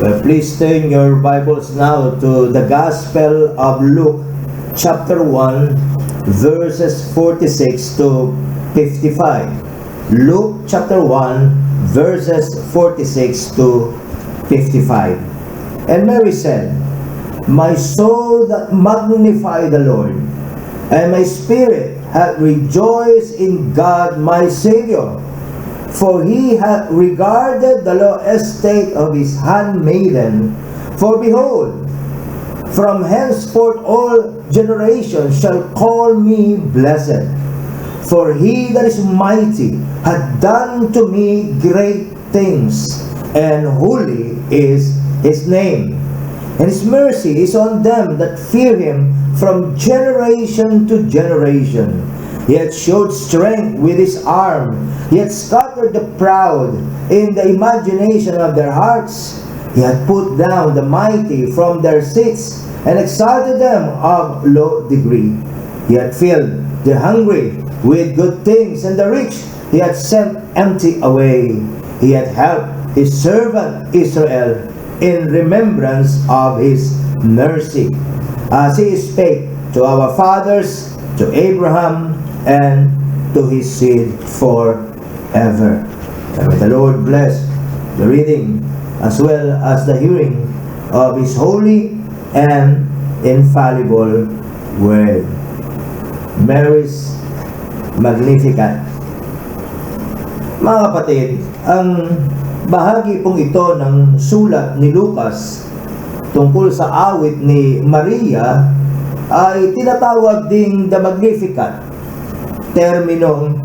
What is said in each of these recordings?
Well, please turn your Bibles now to the Gospel of Luke, chapter 1, verses 46 to 55. Luke, chapter 1, verses 46 to 55. And Mary said, "My soul that magnify the Lord, and my spirit hath rejoiced in God my Savior. For he hath regarded the low estate of his handmaiden. For behold, from henceforth all generations shall call me blessed. For he that is mighty hath done to me great things, and holy is his name. And his mercy is on them that fear him from generation to generation. He hath showed strength with his arm. He hath scattered the proud in the imagination of their hearts. He hath put down the mighty from their seats, and exalted them of low degree. He hath filled the hungry with good things, and the rich he hath sent empty away. He hath helped his servant Israel in remembrance of his mercy, as he spake to our fathers, to Abraham, and to his seed forever." And may the Lord bless the reading as well as the hearing of his holy and infallible word. Mary's Magnificat. Mga kapatid, ang bahagi pong ito ng sulat ni Lucas tungkol sa awit ni Maria ay tinatawag ding the Magnificat. Terminong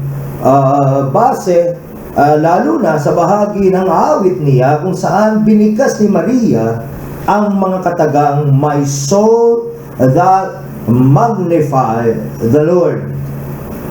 base lalo na sa bahagi ng awit niya kung saan binikas ni Maria ang mga katagang "My soul that magnify the Lord."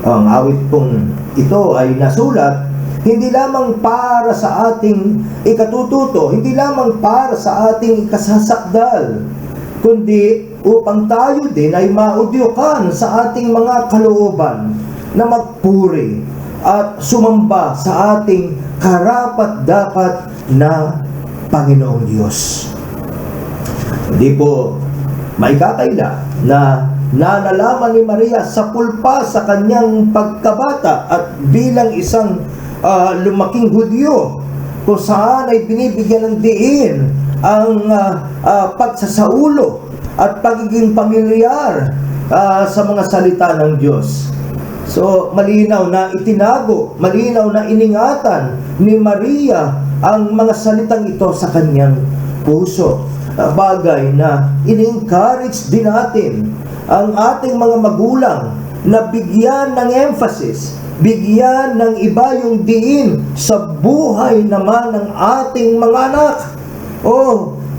Ang awit pong ito ay nasulat hindi lamang para sa ating ikatututo, hindi lamang para sa ating ikasasakdal, kundi upang tayo din ay maudyukan sa ating mga kalooban na magpuri at sumamba sa ating karapat-dapat na Panginoong Diyos. Hindi po maikakaila na nalalaman ni Maria sa pulpa sa kanyang pagkabata at bilang isang lumaking Hudyo kung saan ay binibigyan ng diin ang pagsasaulo at pagiging pamilyar sa mga salita ng Diyos. So, malinaw na itinago, malinaw na iningatan ni Maria ang mga salitang ito sa kanyang puso. Bagay na in-encourage din natin ang ating mga magulang na bigyan ng emphasis, bigyan ng iba yung diin sa buhay naman ng ating mga anak.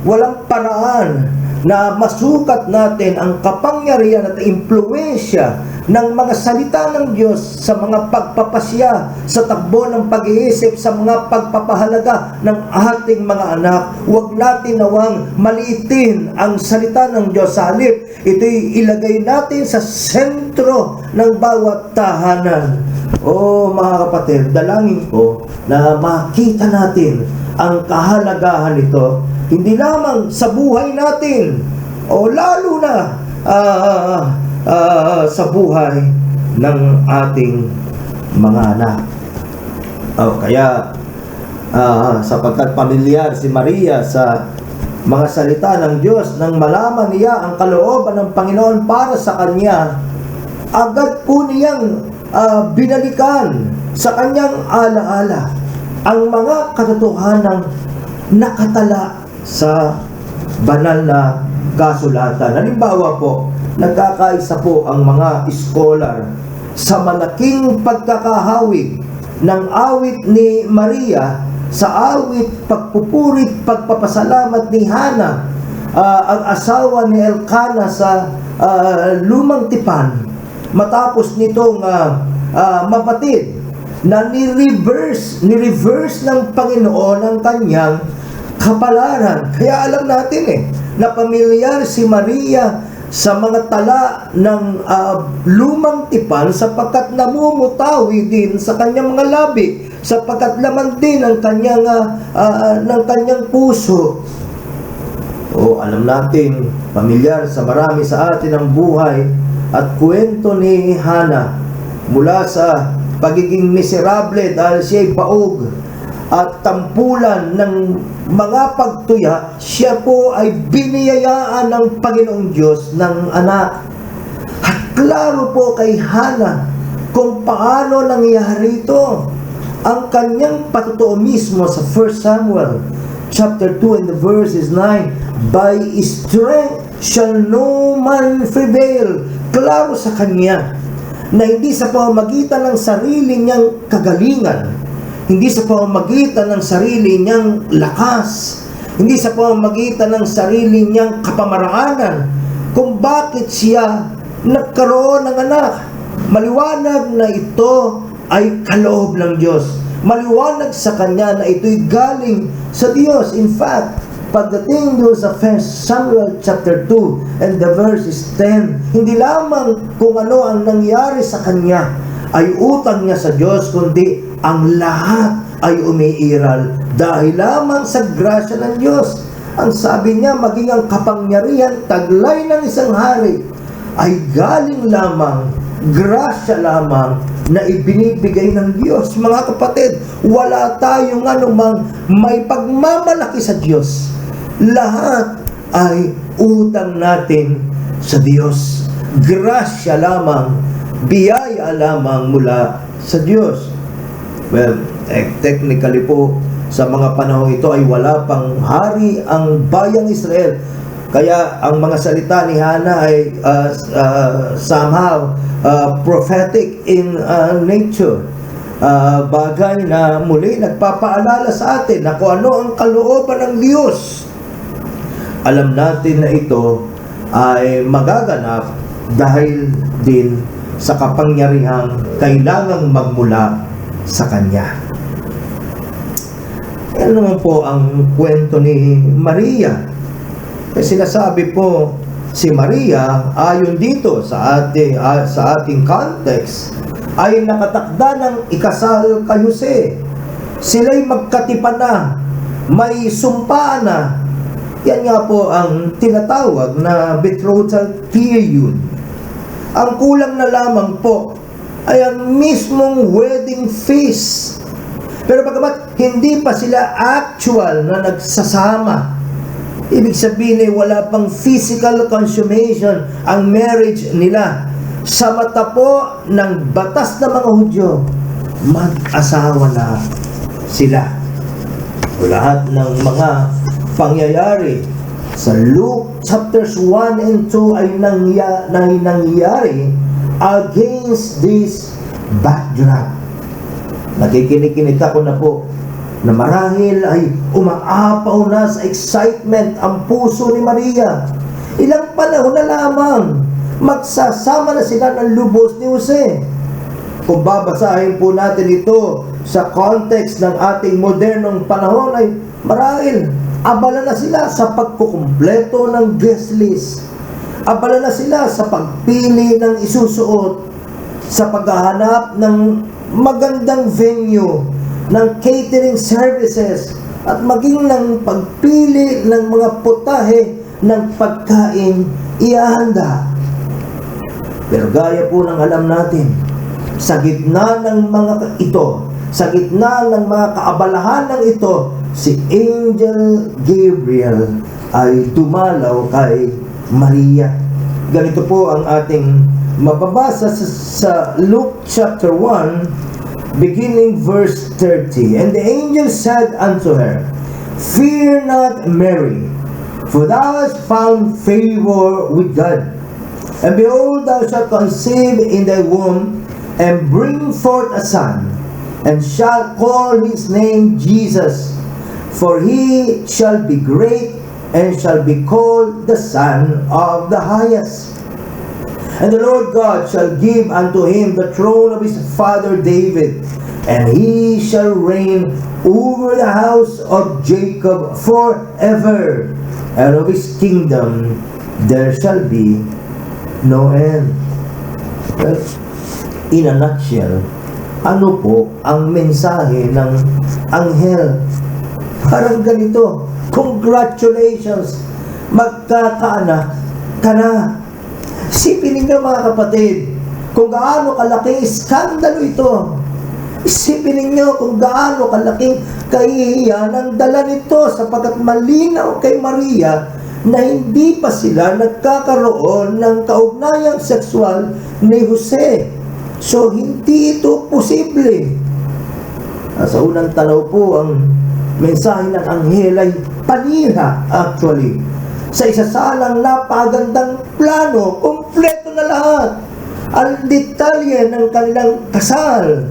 Walang paraan na masukat natin ang kapangyarihan at impluwensya ng mga salita ng Diyos sa mga pagpapasya, sa takbo ng pag-iisip, sa mga pagpapahalaga ng ating mga anak. Huwag natin nawang maliitin ang salita ng Diyos. Sa halip, ito'y ilagay natin sa sentro ng bawat tahanan. Mga kapatid, dalangin ko na makita natin ang kahalagahan nito, hindi lamang sa buhay natin, lalo na sa buhay ng ating mga anak. Kaya sapagkat pamilyar si Maria sa mga salita ng Diyos, nang malaman niya ang kalooban ng Panginoon para sa kanya, agad po niyang binalikan sa kanyang alaala ang mga katotohanang nakatala sa banal na kasulatan. Halimbawa po, nagkakaisa po ang mga scholar sa malaking pagkakahawig ng awit ni Maria sa awit pagpupurit, pagpapasalamat ni Hana, ang asawa ni Elkanah sa lumang tipan, matapos nitong mapatid na ni-reverse ng Panginoon ang kanyang kapalaran. Kaya alam natin na pamilyar si Maria sa mga tala ng lumang tipan sapagkat namumutawi din sa kanyang mga labi, sapagkat laman din ng kanyang puso O alam natin, pamilyar sa marami sa atin ang buhay at kwento ni Hana mula sa pagiging miserable dahil siya'y baog at tampulan ng mga pagtuya, siya po ay biniyayaan ng Panginoong Diyos ng anak. At klaro po kay Hana kung paano nangyari ito. Ang kanyang patutuo mismo sa 1 Samuel chapter 2 and the verse is 9, by strength shall no man prevail. Klaro sa kanya na hindi sa pamamagitan ng sarili niyang kagalingan, hindi sa pamamagitan ng sarili niyang lakas, hindi sa pamamagitan ng sarili niyang kapamaraanan, kung bakit siya nagkaroon ng anak. Maliwanag na ito ay kaloob ng Diyos. Maliwanag sa kanya na ito'y galing sa Diyos. In fact, pagdating doon sa 1 Samuel chapter 2 and the verse is 10, hindi lamang kung ano ang nangyari sa kanya ay utang niya sa Diyos, kundi ang lahat ay umiiral dahil lamang sa grasya ng Diyos. Ang sabi niya, maging ang kapangyarihan taglay ng isang hari ay galing lamang, grasya lamang na ibinibigay ng Diyos. Mga kapatid, wala tayong anumang may pagmamalaki sa Diyos. Lahat ay utang natin sa Diyos. Grasya lamang, biyaya lamang mula sa Diyos. Well, technically po, sa mga panahon ito ay wala pang hari ang bayang Israel. Kaya ang mga salita ni Hana ay somehow prophetic in nature. Bagay na muli nagpapaalala sa atin na kung ano ang kalooban ng Diyos. Alam natin na ito ay magaganap dahil din sa kapangyarihang kailangang magmula sa Kanya. Yan naman po ang kwento ni Maria. Kasi sinasabi po, si Maria, ayon dito sa ating context, ay nakatakda ng ikasal kay Jose. Sila'y magkatipan na, may sumpa na. Yan nga po ang tinatawag na betrothal period. Ang kulang na lamang po ay ang mismong wedding feast. Pero bagamat hindi pa sila actual na nagsasama, ibig sabihin ay wala pang physical consummation ang marriage nila. Sa mata po ng batas ng mga Hudyo, mag-asawa na sila. Lahat ng mga pangyayari sa Luke chapters 1 and 2 ay nangyayari against this backdrop. Nakikinig ako na po na marahil ay umaapaw na sa excitement ang puso ni Maria. Ilang panahon na lamang, magsasama na sila ng lubos ni Jose. Kung babasahin po natin ito sa context ng ating modernong panahon ay marahil abala na sila sa pagkukumpleto ng guest list. Abala na sila sa pagpili ng isusuot, sa paghahanap ng magandang venue, ng catering services, at maging ng pagpili ng mga putahe ng pagkain ihahanda. Pero gaya po ng alam natin, sa gitna ng mga ito, sa gitna ng mga kaabalahan ng ito, si Angel Gabriel ay dumalaw kay Maria. Ganito po ang ating mababasa sa Luke chapter 1, beginning verse 30. And the angel said unto her, Fear not, Mary, for thou hast found favor with God. And behold, thou shalt conceive in thy womb, and bring forth a son, and shalt call his name Jesus. For he shall be great, and shall be called the Son of the Highest. And the Lord God shall give unto him the throne of his father David, and he shall reign over the house of Jacob forever, and of his kingdom there shall be no end. Well, in a nutshell, ano po ang mensahe ng anghel? Parang ganito, congratulations, magkakaanak ka na. Isipin ninyo mga kapatid, kung gaano kalaking iskandalo ito. Isipin ninyo kung gaano kalaking kahihiyan ang dala nito, sapagkat malinaw kay Maria na hindi pa sila nagkakaroon ng kaugnayang sexual ni Jose. So, hindi ito posible. Sa unang tanaw po, ang mensahe ng anghel ay panira actually. Sa isasalang napagandang plano, kompleto na lahat. Ang detalye ng kanilang kasal.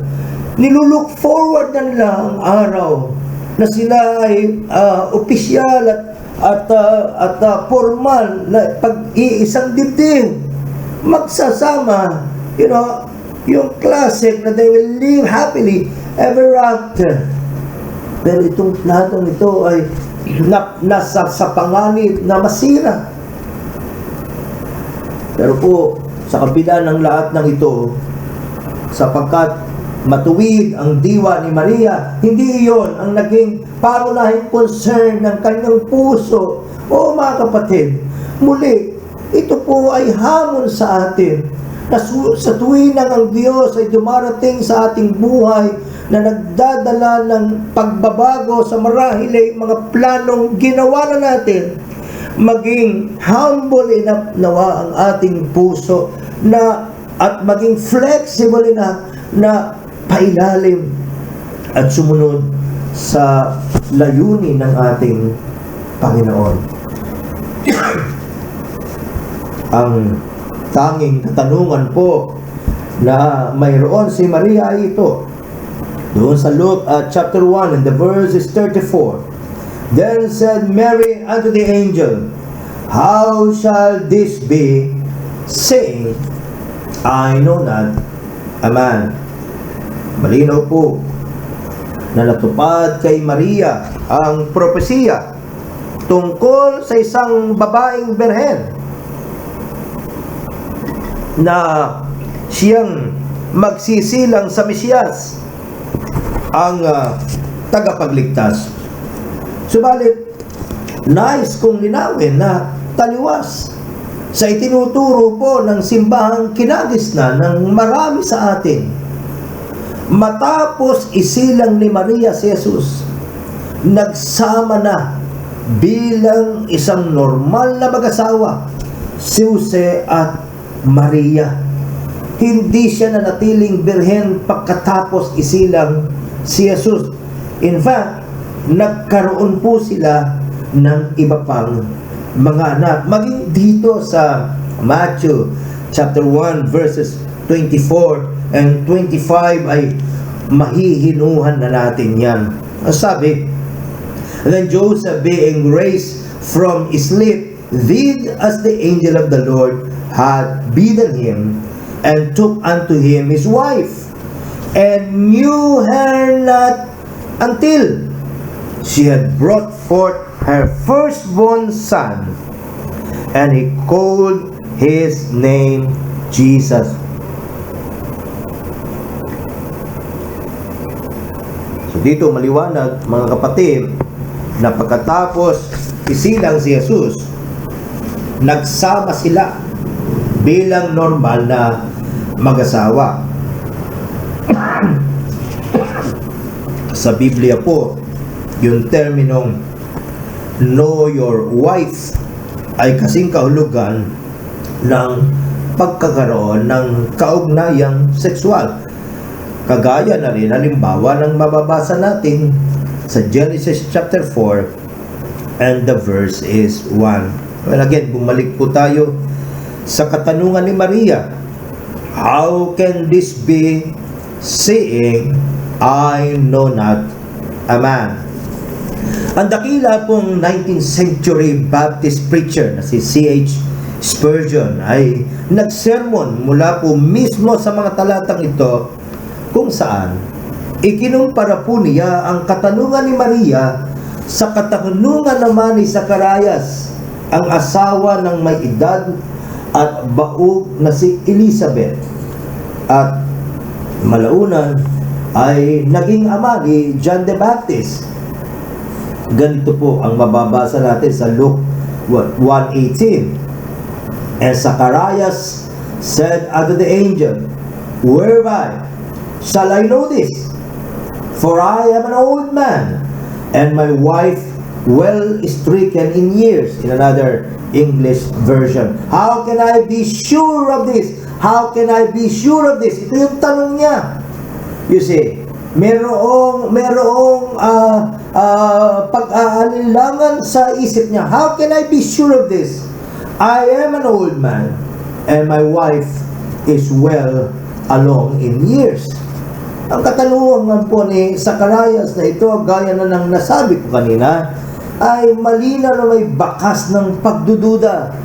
Nilulook forward na nila ang araw na sila ay opisyal at formal na pag-iisang dibdib. Magsasama, yung classic na they will live happily ever after. Pero itong planong ito ay nasa sa panganib na masira. Pero po, sa kabila ng lahat ng ito, sapagkat matuwid ang diwa ni Maria, hindi iyon ang naging pangunahing concern ng kanyang puso. O mga kapatid, muli, ito po ay hamon sa atin na sa tuwinang ang Diyos ay dumarating sa ating buhay na nagdadala ng pagbabago sa marahil ay mga planong ginawa na natin, maging humble enough nawa ang ating puso na at maging flexible enough na pailalim at sumunod sa layunin ng ating Panginoon. Ang tanging katanungan po na mayroon si Maria ay ito. Doon sa Luke chapter 1 and the verse is 34. Then said Mary unto the angel, How shall this be, saying, I know not a man. Malinaw po na natupad kay Maria ang propesiya tungkol sa isang babaeng berhen na siyang magsisilang sa Mesiyas, ang tagapagligtas. Subalit, nais kong linawin na taliwas sa itinuturo po ng simbahang kinagisnan ng marami sa atin. Matapos isilang ni Maria si Jesus, nagsama na bilang isang normal na mag-asawa si Jose at Maria. Hindi siya nanatiling birhen pagkatapos isilang si Jesus. In fact, nagkaroon po sila ng iba pang mga anak. Maging dito sa Matthew chapter 1 verses 24 and 25 ay mahihinuhan na natin yan. Ang sabi, Then Joseph being raised from sleep did as the angel of the Lord had bidden him, and took unto him his wife, and knew her not until she had brought forth her firstborn son, and he called his name Jesus. So dito maliwanag mga kapatid na pagkatapos isilang si Jesus, nagsama sila bilang normal na mag-asawa. Sa Biblia po, yung terminong know your wife ay kasing kahulugan ng pagkakaroon ng kaugnayang sexual. Kagaya na rin halimbawa ng mababasa natin sa Genesis chapter 4 and the verse is 1. Well, again, bumalik po tayo sa katanungan ni Maria, How can this be, saying, I know not a man? Ang dakila pong 19th century Baptist preacher na si C.H. Spurgeon ay nagsermon mula po mismo sa mga talatang ito, kung saan ikinumpara po niya ang katanungan ni Maria sa katanungan naman ni Zacarias, ang asawa ng may edad at baog na si Elizabeth, at malaunan ay naging ama ni John the Baptist. Ganito po ang mababasa natin sa Luke 1:18. And Zacharias said unto the angel, Whereby shall I know this? For I am an old man, and my wife well stricken in years. In another English version, how can I be sure of this? How can I be sure of this? Ito yung tanong niya. You see, merong pag-aalinlangan sa isip niya. How can I be sure of this? I am an old man, and my wife is well along in years. Ang katanungan po ni Zacharias na ito, gaya na ng nasabi ko kanina, ay malinaw na may bakas ng pagdududa.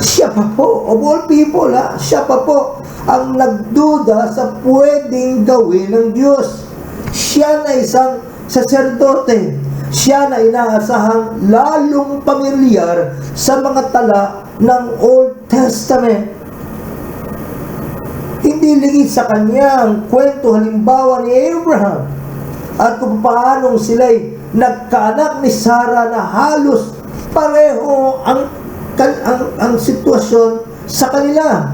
Siya pa po, of all people, siya pa po ang nagduda sa pwedeng gawin ng Diyos. Siya na isang saserdote. Siya na inaasahang lalong pamilyar sa mga tala ng Old Testament. Hindi ligid sa kanya ang kwento halimbawa ni Abraham at kung paanong sila'y nagkaanak ni Sarah na halos pareho ang sitwasyon sa kanila.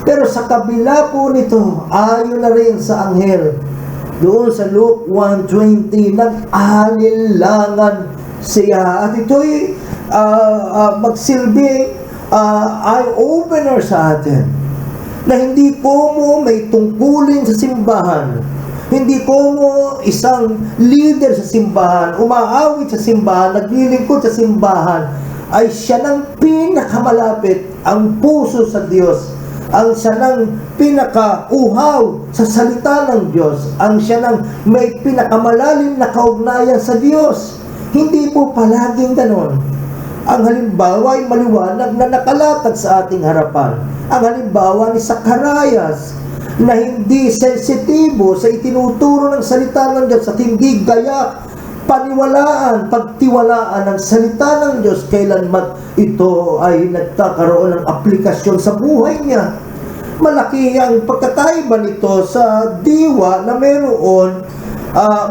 Pero sa kabila po nito, ayon na rin sa anghel, doon sa Luke 1:20, nag-alinlangan siya. At ito'y magsilbing eye-opener sa atin, na hindi po mo may tungkulin sa simbahan, hindi po mo isang leader sa simbahan, umaawit sa simbahan, naglilingkod sa simbahan, ay siya ng pinakamalapit ang puso sa Diyos, ang siya ng pinakauhaw sa salita ng Diyos, ang siya ng may pinakamalalim na kaugnayan sa Diyos. Hindi po palaging ganon. Ang halimbawa ay maliwanag na nakalatag sa ating harapan. Ang halimbawa ni Zacharias na hindi sensitibo sa itinuturo ng salita ng Diyos at hindi gaya pagtiwalaan ng salita ng Diyos kailanman ito ay nagkakaroon ng aplikasyon sa buhay niya. Malaki ang pagkakaiba nito sa diwa na mayroon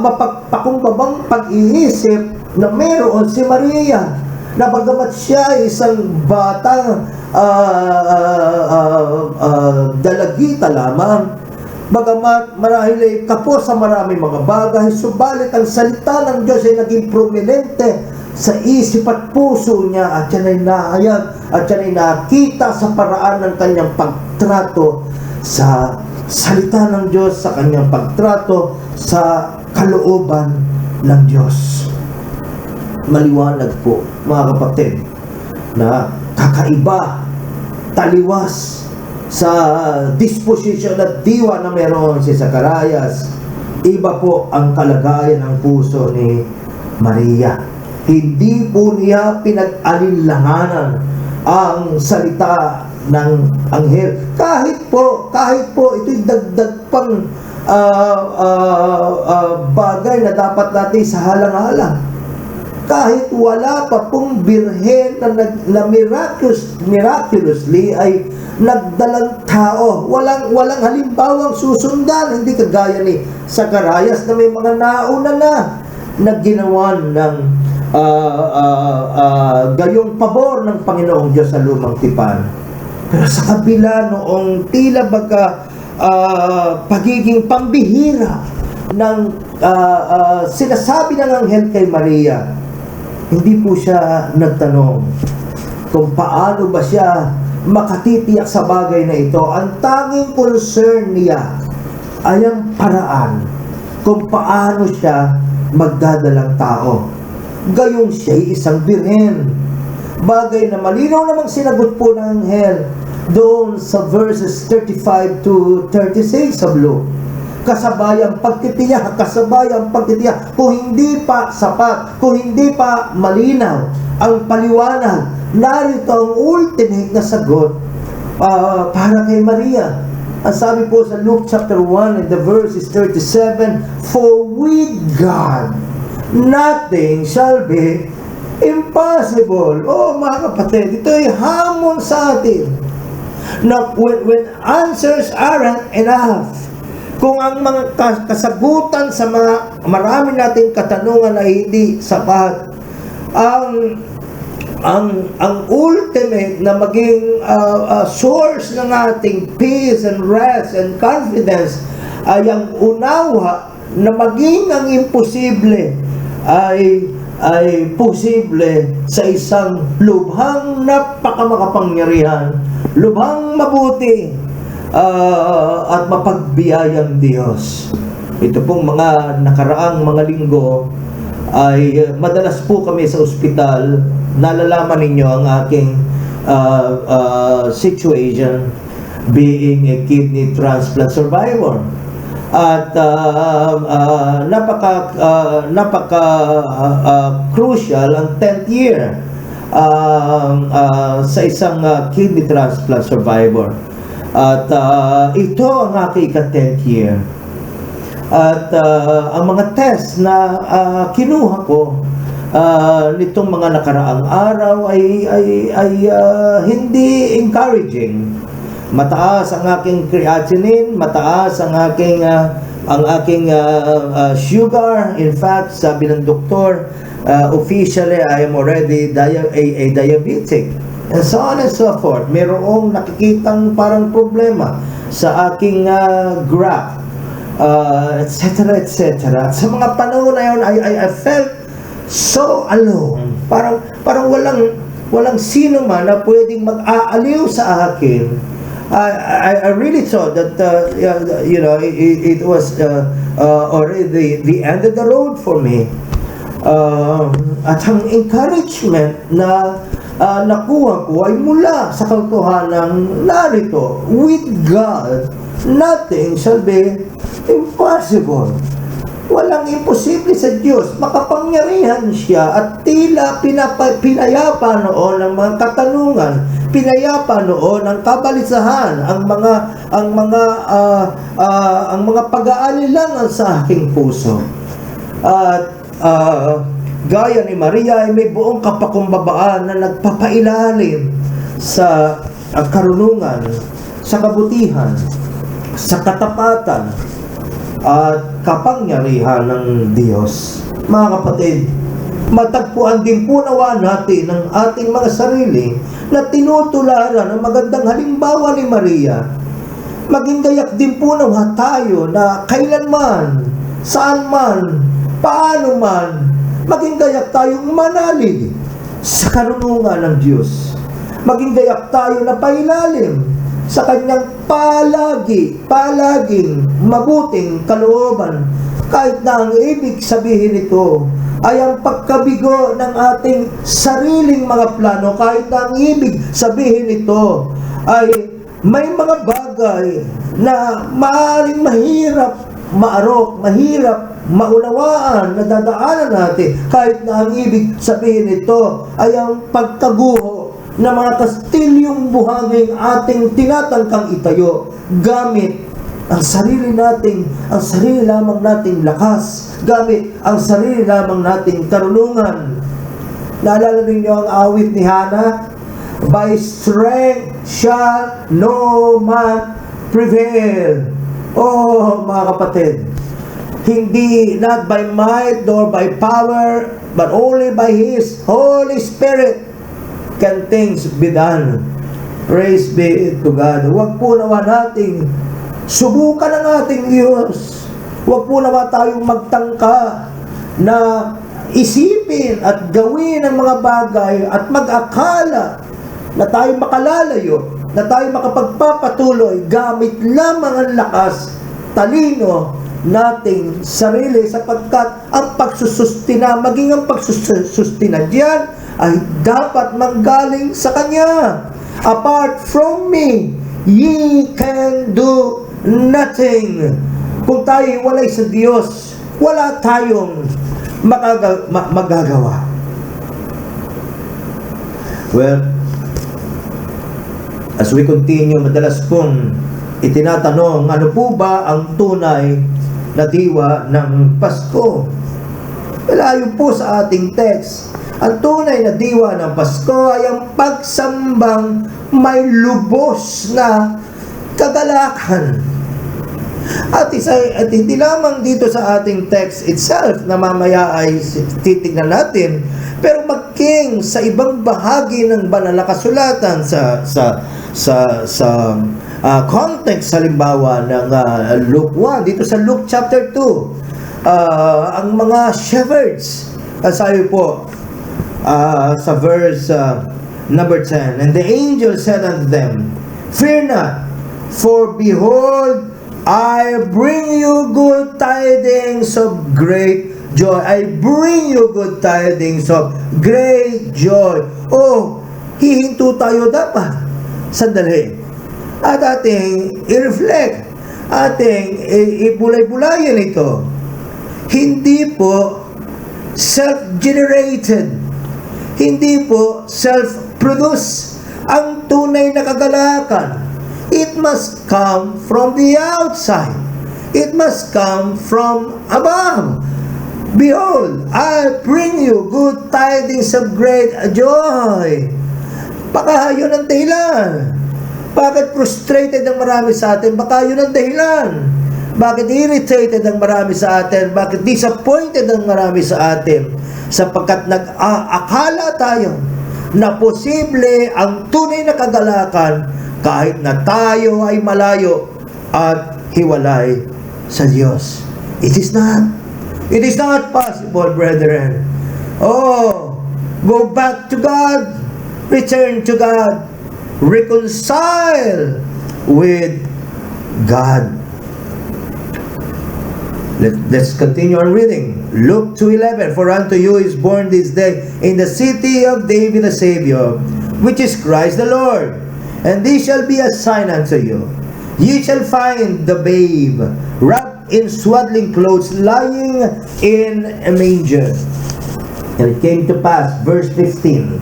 mapagpakumbabang pag-iisip na mayroon si Maria, na bagamat siya ay isang batang dalagita lamang, bagamat marahil ay kapo sa maraming mga bagay, subalit ang salita ng Diyos ay naging prominente sa isip at puso niya, at yan ay nahayag at yan ay nakita sa paraan ng kanyang pagtrato sa salita ng Diyos, sa kanyang pagtrato sa kalooban ng Diyos. Maliwanag po, mga kapatid, na kakaiba, taliwas sa disposition at diwa na meron si Zacharias. Iba po ang kalagayan ng puso ni Maria. Hindi po niya pinag-alinlanganan ang salita ng anghel. Kahit po ito'y dagdag pang bagay na dapat natin sa halang-halang. Kahit wala pa pong birhen na miraculously ay nagdalang tao, walang halimbawang susundan, hindi kagaya ni Zacharias na may mga nauna na ginawan ng gayong pabor ng Panginoong Diyos sa lumang tipan. Pero sa kabila noong tila baga pagiging pambihira ng sinasabi ng anghel kay Maria, hindi po siya nagtanong kung paano ba siya makatitiyak sa bagay na ito. Ang tanging concern niya ay ang paraan kung paano siya magdadalang tao. Gayong siya'y isang birhen. Bagay na malinaw namang sinagot po ng anghel doon sa verses 35 to 36 of Luke. Kasabayang pagtitiyak, kung hindi pa sapat, kung hindi pa malinaw ang paliwanag, narito ang ultimate na sagot para kay Maria. Ang sabi po sa Luke chapter 1 and the verse is 37, For with God nothing shall be impossible. Oh mga kapatid, ito ay hamon sa atin na when answers aren't enough, kung ang mga kasagutan sa mga marami nating katanungan ay hindi sapat, ang ang ultimate na maging source ng ating peace and rest and confidence ay ang unawa na maging ang imposible ay posible sa isang lubhang napakamakapangyarihan, lubhang mabuti at mapagbiyayang Diyos. Ito pong mga nakaraang mga linggo ay madalas po kami sa ospital. Nalalaman ninyo ang aking situation being a kidney transplant survivor. At napaka crucial ang 10th year sa isang kidney transplant survivor. At ito ang aking ika-10th year. At ang mga test na kinuha ko nitong mga nakaraang araw ay hindi encouraging. Mataas ang aking creatinine, mataas ang aking sugar. In fact, sabi ng doktor, officially I am already a diabetic. And so on and so forth. Mayroong nakikitang parang problema sa aking graph, etc. etc. Sa mga panahon na yun, I felt so alone. Parang walang sino man na pwedeng mag-aaliw sa akin. I really thought that it was already the end of the road for me. At ang encouragement na nakuha ko ay mula sa katotohanan narito, with God, nothing shall be impossible. Walang imposible sa Diyos. Makapangyarihan siya at tila pinayapa noon ang mga katanungan, pinayapa noon ang kabalisahan, ang mga pag-aalilangan sa aking puso. At gaya ni Maria ay may buong kapakumbabaan na nagpapailalim sa karunungan, sa kabutihan, sa katapatan at kapangyarihan ng Diyos. Mga kapatid, matagpuan din po nawa natin ang ating mga sarili na tinutularan ang magandang halimbawa ni Maria. Maging gayak din po nawa tayo na kailanman, saan man, paano man, maging gayak tayong manalig sa karunungan ng Diyos. Maging gayak tayo na pailalim sa kanyang palaging mabuting kalooban, kahit na ang ibig sabihin nito ay ang pagkabigo ng ating sariling mga plano, kahit na ang ibig sabihin nito ay may mga bagay na maaaring mahirap maarok, mahirap maunawaan na dadaanan natin, kahit na ang ibig sabihin nito ay ang pagkaguho na mga kastilyong buhangin ating tinatangkang itayo gamit ang sarili lamang nating lakas, gamit ang sarili lamang nating karunungan. Naalala ninyo ang awit ni Hannah? By strength shall no man prevail. Oh, mga kapatid, hindi, not by might nor by power, but only by His Holy Spirit can things be done. Praise be to God. Huwag po naman nating subukan ang ating Diyos. Huwag po naman tayong magtangka na isipin at gawin ang mga bagay at mag-akala na tayo makalalayo, na tayo makapagpapatuloy gamit lamang ang lakas, talino nating sarili, sapagkat ang pagsusustina, maging ang pagsusustina diyan ay dapat manggaling sa Kanya. Apart from me, ye can do nothing. Kung tayo walay sa Diyos, wala tayong magagawa. Well, as we continue, madalas kong itinatanong, ano po ba ang tunay na diwa ng Pasko? Ayon po sa ating text, ang tunay na diwa ng Pasko ay ang pagsambang may lubos na kagalakan. At hindi lamang dito sa ating text itself na mamaya ay titignan natin, pero maging sa ibang bahagi ng banal na kasulatan sa context halimbawa ng Luke 1 dito sa Luke chapter 2, ang mga shepherds, sabi po sa verse number 10, and the angel said unto them, fear not, for behold, I bring you good tidings of great joy. I bring you good tidings of great joy. Oh, hihinto tayo dapat. Sandali. At ating i-reflect. Ating ibulay-bulayan ito. Hindi po self-generated. Hindi po self-produced. Ang tunay na kagalakan, it must come from the outside. It must come from above. Behold, I bring you good tidings of great joy. Baka yun ang dahilan. Bakit frustrated ang marami sa atin? Baka yun ang dahilan. Bakit irritated ang marami sa atin? Bakit disappointed ang marami sa atin? Sapagkat nag-aakala tayo na posible ang tunay na kagalakan kahit na tayo ay malayo at hiwalay sa Diyos. It is not. It is not possible, brethren. Oh, go back to God. Return to God. Reconcile with God. Let's continue our reading. Luke 2:11, for unto you is born this day in the city of David a Savior, which is Christ the Lord. And this shall be a sign unto you. Ye shall find the babe wrapped in swaddling clothes, lying in a manger. And it came to pass, verse 15,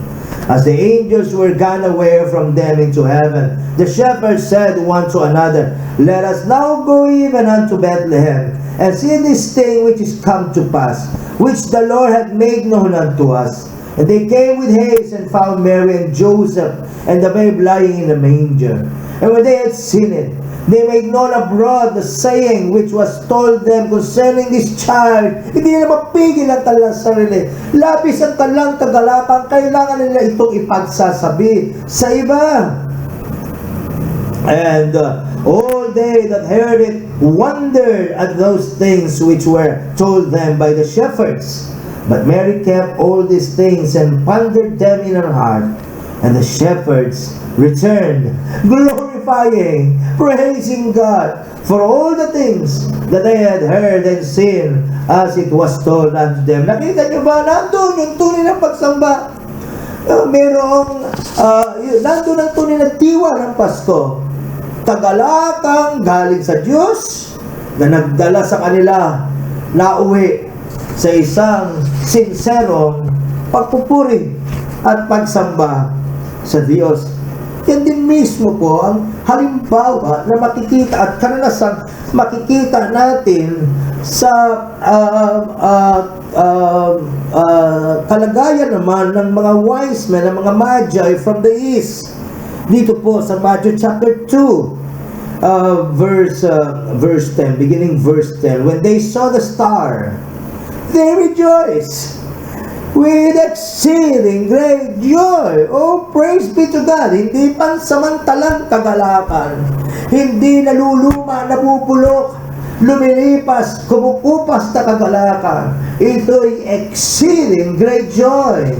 as the angels were gone away from them into heaven, the shepherds said one to another, let us now go even unto Bethlehem, and see this thing which is come to pass, which the Lord hath made known unto us. And they came with haste and found Mary and Joseph and the babe lying in the manger. And when they had seen it, they made known abroad the saying which was told them concerning this child. Hindi nila mapigil ang kanilang sarili. Labis ang kanilang kagalakan. Kailangan nila itong ipagsasabi sa iba. And all they that heard it wondered at those things which were told them by the shepherds. But Mary kept all these things and pondered them in her heart. And the shepherds returned, glorifying, praising God for all the things that they had heard and seen as it was told unto them. Nakita nyo ba? Nandun yung tunay ng pagsamba. Nandun ang tunay na diwa ng Pasko. Kagalakang galing sa Diyos na nagdala sa kanila na uwi sa isang sinserong pagpupuri at pagsamba sa Diyos. Yan din mismo po ang halimbawa na makikita at kanalasang makikita natin sa kalagayan naman ng mga wise men, ng mga magi from the east. Dito po sa Matthew chapter 2, verse 10, beginning verse 10, when they saw the star, they rejoiced with exceeding great joy. Oh, praise be to God. Hindi pansamantalang kagalakan. Hindi naluluma, nabubulok, lumilipas, kumukupas na kagalakan. Ito'y exceeding great joy.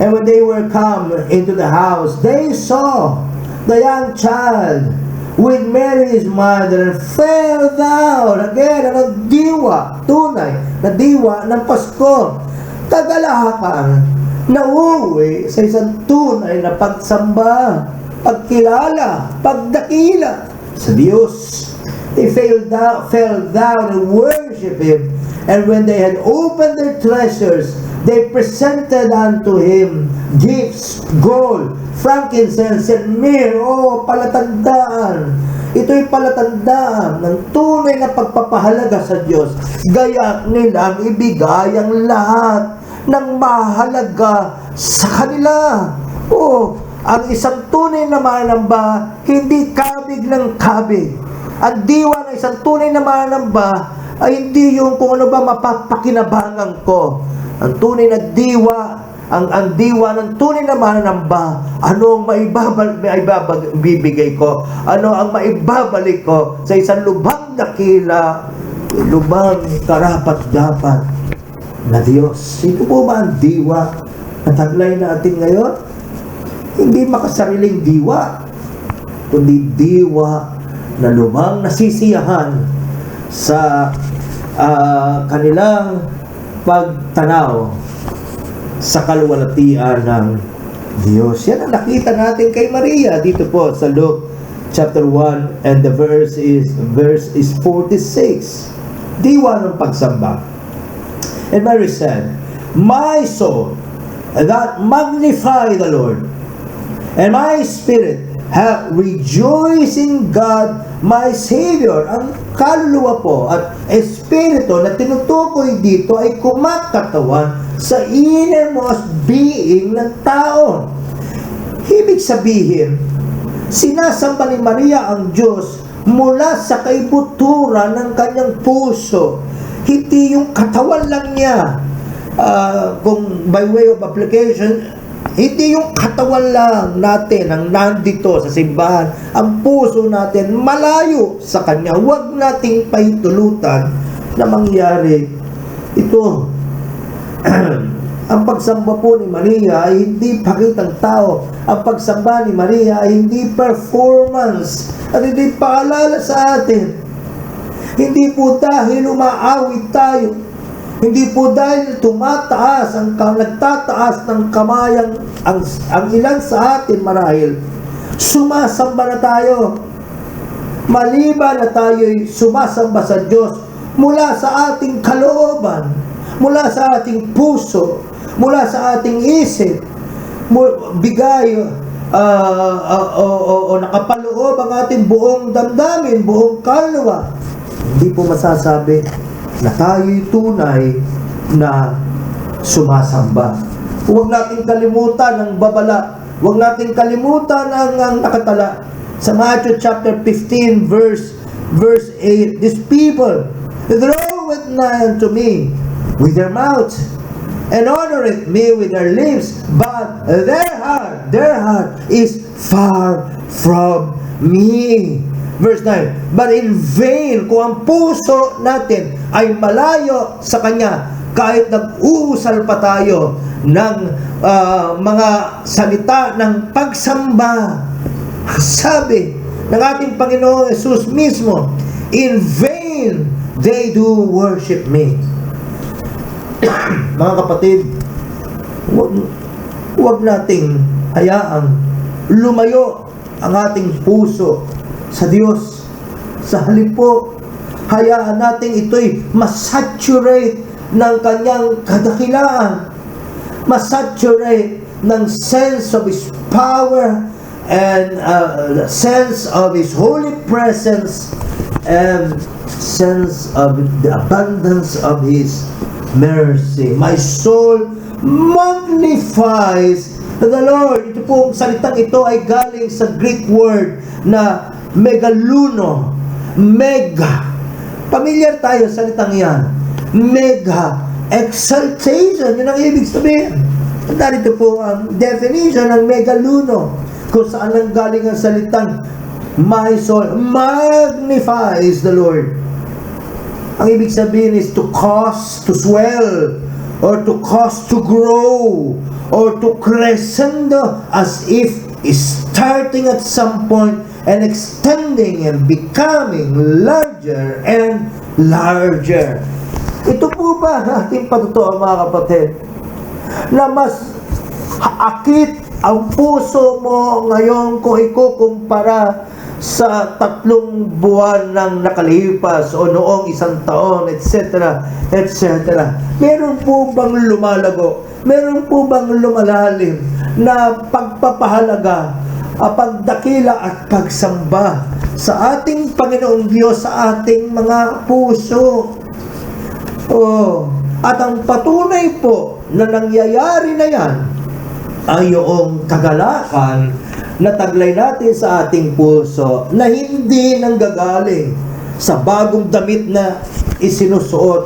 And when they were come into the house, they saw the young child with Mary his mother, and fell down. Again, ang diwa, tunay na diwa ng Pasko. Kagalakan na uuwi sa isang tunay na pagsamba, pagkilala, pagdakila sa Diyos. They fell down and worship Him. And when they had opened their treasures, they presented unto Him gifts, gold, frankincense, and myrrh. Oh, palatandaan. Ito'y palatandaan ng tunay na pagpapahalaga sa Diyos. Gaya nilang ibigay ang lahat ng mahalaga sa kanila. Oh, ang isang tunay na manamba, hindi kabig ng kabig. Ang diwa ng isang tunay na manamba ay hindi yung kung ano ba mapapakinabangan ko. Ang tunay na diwa ang diwa ng tunay na mananamba, ano ang maibibigay ko? Ano ang maibabalik ko sa isang lubhang dakila, lubhang karapat-dapat na Diyos? Ito po ba ang diwa na taglay natin ngayon? Hindi makasariling diwa, kundi diwa na lubhang nasisiyahan sa kanilang pagtanaw sa kaluwalhatian ng Diyos. Yan ang nakita natin kay Maria dito po sa Luke chapter 1, and the verse is 46. Diwa ng pagsamba. And Mary said, "My soul that magnify the Lord, and my spirit have rejoiced in God my Savior." Ang kaluluwa po at espiritu na tinutukoy dito ay kumakatawan sa innermost being ng tao. Ibig sabihin, sinasamba ni Maria ang Diyos mula sa kaibuturan ng kanyang puso. Hindi yung katawan lang niya. Kung by way of application, hindi yung katawan lang natin ang nandito sa simbahan. Ang puso natin malayo sa Kanya. Huwag nating pahintulutan na mangyari ito. Ang pagsamba po ni Maria ay hindi pakitang tao. Ang pagsamba ni Maria ay hindi performance at hindi paalala sa atin. Hindi po dahil umaawit tayo. Hindi po dahil tumataas nagtataas ng kamayang ang ilan sa atin marahil sumasamba na tayo. Maliban na tayo'y sumasamba sa Diyos mula sa ating kalooban, mula sa ating puso, mula sa ating isip, bigay o nakapaloob ang ating buong damdamin, buong kaluluwa. Hindi po masasabi na tayo'y tunay na sumasamba. Huwag nating kalimutan ang babala. Huwag nating kalimutan ang nakatala. Sa Matthew chapter 15 verse 8, "These people draw it nigh unto me with their mouth, and honor it me with their lips, but their heart is far from me." Verse 9, "But in vain," kung ang puso natin ay malayo sa Kanya, kahit nag-uusal pa tayo ng mga salita ng pagsamba. Sabi ng ating Panginoong Jesus mismo, "In vain they do worship me." Mga kapatid, huwag nating hayaang lumayo ang ating puso sa Diyos. Sa halip po, hayaan natin ito'y masaturate ng Kanyang kadakilaan, masaturate ng sense of His power and sense of His holy presence and sense of the abundance of His mercy. My soul magnifies the Lord. Ito pong salitang ito ay galing sa Greek word na megaluno, mega. Familiar tayo sa salitang yan. Mega, exaltation, yun ang ibig sabihin. Narito po ang definition ng megaluno, kung saan ang galing ang salitang my soul magnifies the Lord. Ang ibig sabihin is to cause to swell, or to cause to grow, or to crescendo, as if starting at some point and extending and becoming larger and larger. Ito po ba ating patutuan, mga kapatid, na mas akit ang puso mo ngayon kung ikukumpara sa 3 buwan ng nakalipas o noong 1 taon, etc., etc. Meron po bang lumalago? Meron po bang lumalalim na pagpapahalaga, pagdakila at pagsamba sa ating Panginoong Diyos sa ating mga puso? At ang patunay po na nangyayari na yan ay yung kagalakan na taglay natin sa ating puso na hindi nanggagaling sa bagong damit na isinusuot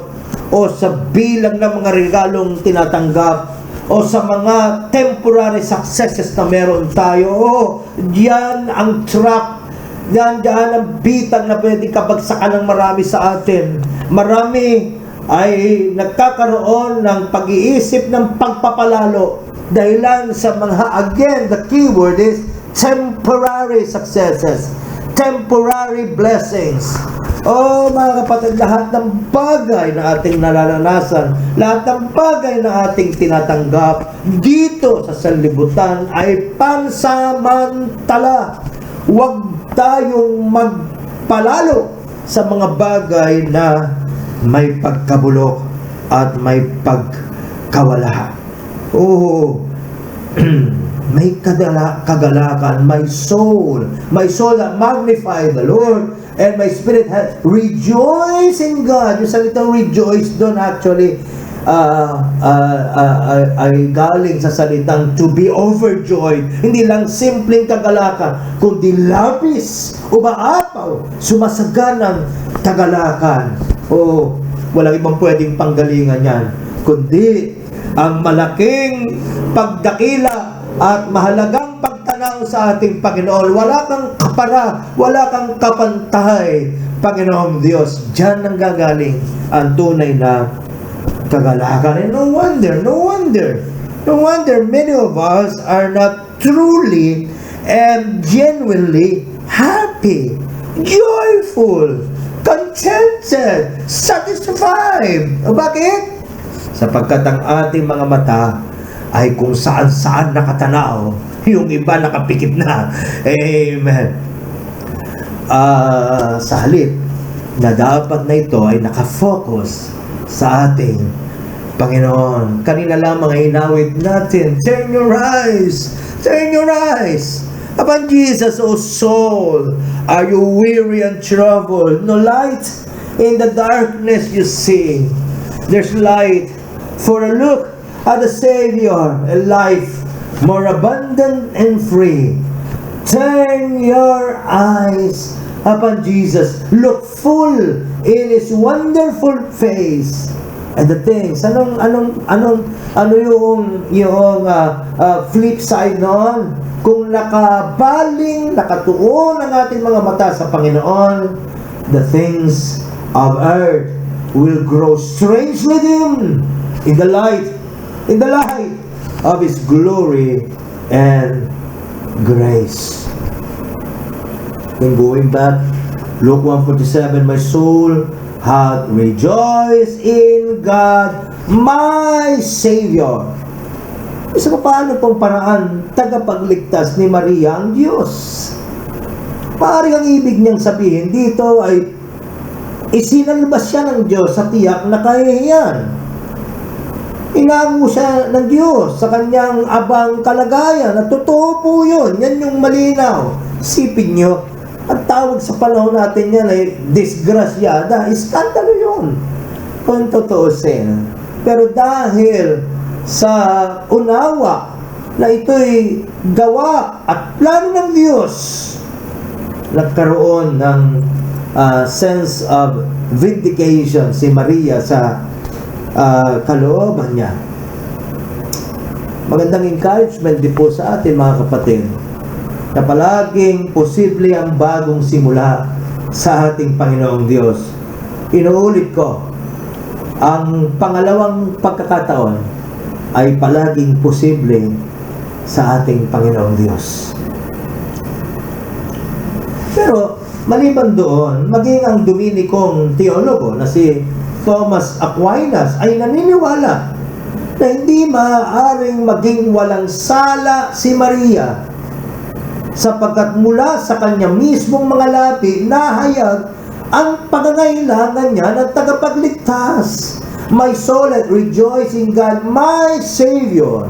o sa bilang ng mga regalong tinatanggap o sa mga temporary successes na meron tayo. Diyan ang trap, diyan ang bitag na pwedeng kabagsakan ng marami sa atin. Marami ay nagkakaroon ng pag-iisip ng pagpapalalo dahilan sa mga, again, the keyword is temporary successes, temporary blessings. Mga kapatid, lahat ng bagay na ating nararanasan, lahat ng bagay na ating tinatanggap dito sa sanlibutan ay pansamantala. Huwag tayong magpalalo sa mga bagay na may pagkabulok at may pagkawala. May kagalakan, my soul that magnify the Lord, and my spirit has rejoice in God. Yung salitang rejoice doon actually ay galing sa salitang to be overjoyed. Hindi lang simpleng kagalakan, kundi labis, umaapaw, sumasaganang kagalakan. Walang ibang pwedeng panggalingan yan, kundi ang malaking pagdakila at mahalagang pagtanaw sa ating Panginoon. Wala kang kapara, wala kang kapantay, Panginoong Diyos. Diyan nang gagaling ang tunay na kagalakan. And no wonder many of us are not truly and genuinely happy, joyful, contented, satisfied. Bakit? Sapagkat ang ating mga mata ay kung saan-saan nakatanaw, yung iba nakapikit na. Amen. Sa halip na dapat na ito ay nakafocus sa ating Panginoon. Kanina lamang ay inawit natin, turn your eyes upon Jesus, O soul. Are you weary and troubled? No light in the darkness you see. There's light for a look at the Savior, a life more abundant and free. Turn your eyes upon Jesus. Look full in His wonderful face. And the things, ano yung flip side noon? Kung nakatuon ang ating mga mata sa Panginoon, the things of earth will grow strangely dim in the light of His glory and grace. Then going back, Luke 1:47, my soul hath rejoiced in God, my Savior. Isa pa paano pong paraan tagapagligtas ni Maria ang Diyos? Maaari ang ibig niyang sabihin dito ay isinalbas siya ng Diyos sa tiyak na kahihiyan. Inango siya ng Diyos sa kanyang abang kalagayan. At totoo po yun. Yan yung malinaw. Isipin nyo, ang tawag sa panahon natin yan ay disgrasyada. Iskandalo yun, kung totoo siya. Pero dahil sa unawa na ito'y gawa at plano ng Diyos, nagkaroon ng sense of vindication si Maria sa kalooban niya. Magandang encouragement din po sa atin, mga kapatid, na palaging posible ang bagong simula sa ating Panginoong Diyos. Inuulit ko, ang pangalawang pagkakataon ay palaging posible sa ating Panginoong Diyos. Pero maliban doon, maging ang Dominicong teologo na si Thomas Aquinas ay naniniwala na hindi maaaring maging walang sala si Maria, sapagkat mula sa kanya mismong mga labi nahayag ang pangangailangan niya ng tagapagligtas. My soul hath rejoiced in God, my Savior.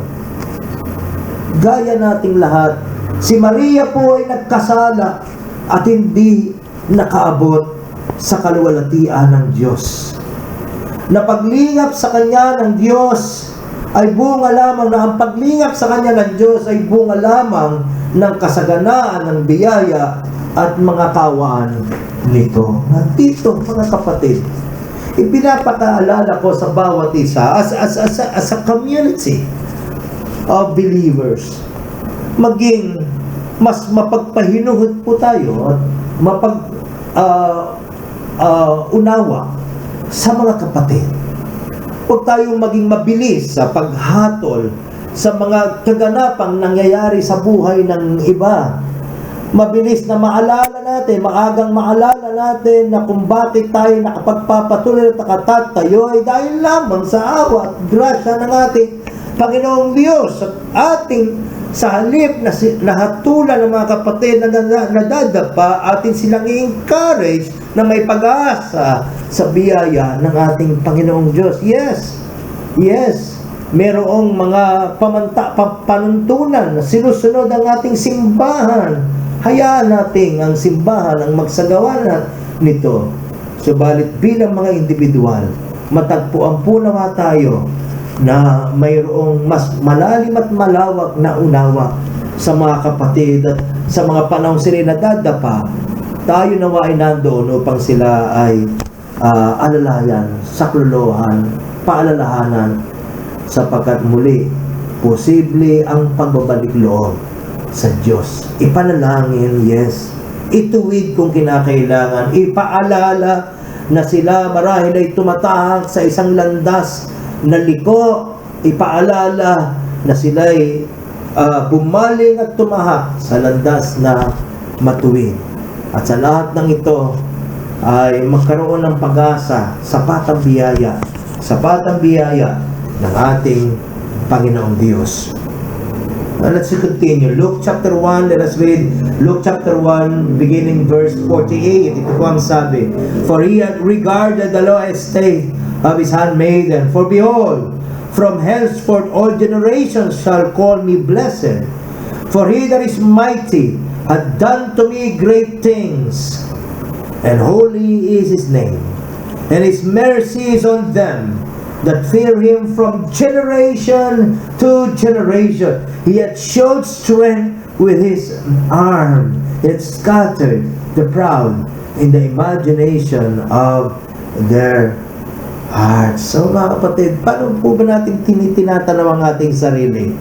Gaya nating lahat, si Maria po ay nagkasala at hindi nakaabot sa kaluwalhatian ng Diyos. Napaglingap sa kanya ng Diyos ay bunga lamang na ang paglingap sa kanya ng Diyos ay bunga lamang ng kasaganaan ng biyaya at mga kawaan nito. At dito, mga kapatid, ipinapakaalala ko sa bawat isa as a community, of believers. Maging mas mapagpahinuhod po tayo at unawa sa mga kapatid. Huwag tayong maging mabilis sa paghatol sa mga kaganapang nangyayari sa buhay ng iba. Mabilis na maalala natin, maagang maalala natin na kung bakit tayo nakapagpapatuloy at nakatatayo ay dahil lamang sa awa at grasya ng ating Panginoong Diyos at ating sa halip na nahatulan ng mga kapatid na nadadapa, atin silang i-encourage na may pag-asa sa biyaya ng ating Panginoong Diyos. Yes, merong mga panuntunan na sinusunod ang ating simbahan. Hayaan natin ang simbahan ang magsagawa nito. Subalit bilang mga individual, matagpuan po naman tayo na mayroong mas malalim at malawak na unawa sa mga kapatid at sa mga panahong sila nadadapa, tayo nawa ay nandoon upang sila ay alalayan, saklolohan, paalalahanan, sapagkat muli, posible ang pagbabalik loob sa Diyos. Ipanalangin, yes. Ituwid kung kinakailangan. Ipaalala na sila marahil ay tumatahak sa isang landas na liko. Ipaalala na sila'y bumaling at tumahak sa landas na matuwid. At sa lahat ng ito ay magkaroon ng pag-asa, sapat ang biyaya ng ating Panginoong Diyos. Let's continue. Luke chapter 1, let us read Luke chapter 1 beginning verse 48. Ito po ang sabi, "For he had regarded the low estate of his handmaiden, for behold, from henceforth all generations shall call me blessed. For he that is mighty hath done to me great things, and holy is his name, and his mercy is on them that fear him from generation to generation. He hath showed strength with his arm, it scattered the proud in the imagination of their hearts." So mga kapatid, paano po ba natin tinatanong ang ating sarili?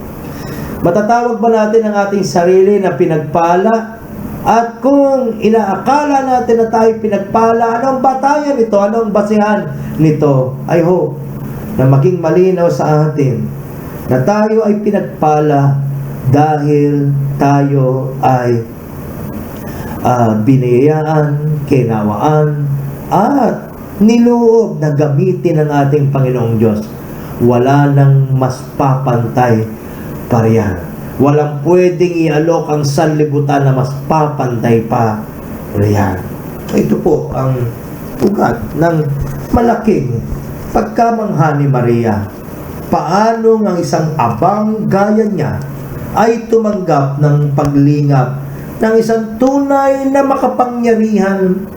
Matatawag ba natin ang ating sarili na pinagpala? At kung inaakala natin na tayo pinagpala, anong batayan nito? Anong basihan nito? I hope na maging malinaw sa atin na tayo ay pinagpala dahil tayo ay biniyayaan, kinawaan, at niloob na gamitin ng ating Panginoong Diyos. Wala nang mas papantay pariyan. Walang pwedeng ialok ang sanlibutan na mas papantay pa riyan. Ito po ang ugat ng malaking pagkamangha ni Maria. Paano ang isang abang gaya niya ay tumanggap ng paglingap ng isang tunay na makapangyarihan,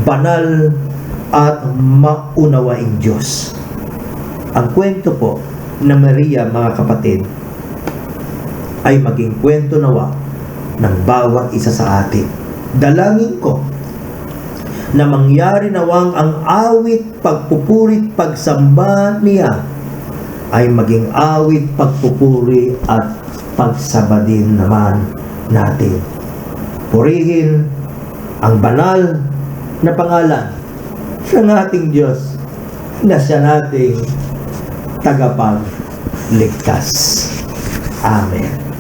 banal at maunawaing Diyos. Ang kwento po na Maria, mga kapatid, ay maging kwento nawa ng bawat isa sa atin. Dalangin ko na mangyari nawang ang awit, pagpupurit, pagsamba niya ay maging awit, pagpupuri at pagsamba din naman natin. Purihin ang banal na pangalan ng ating Diyos na siya nating tagapagligtas. Amen.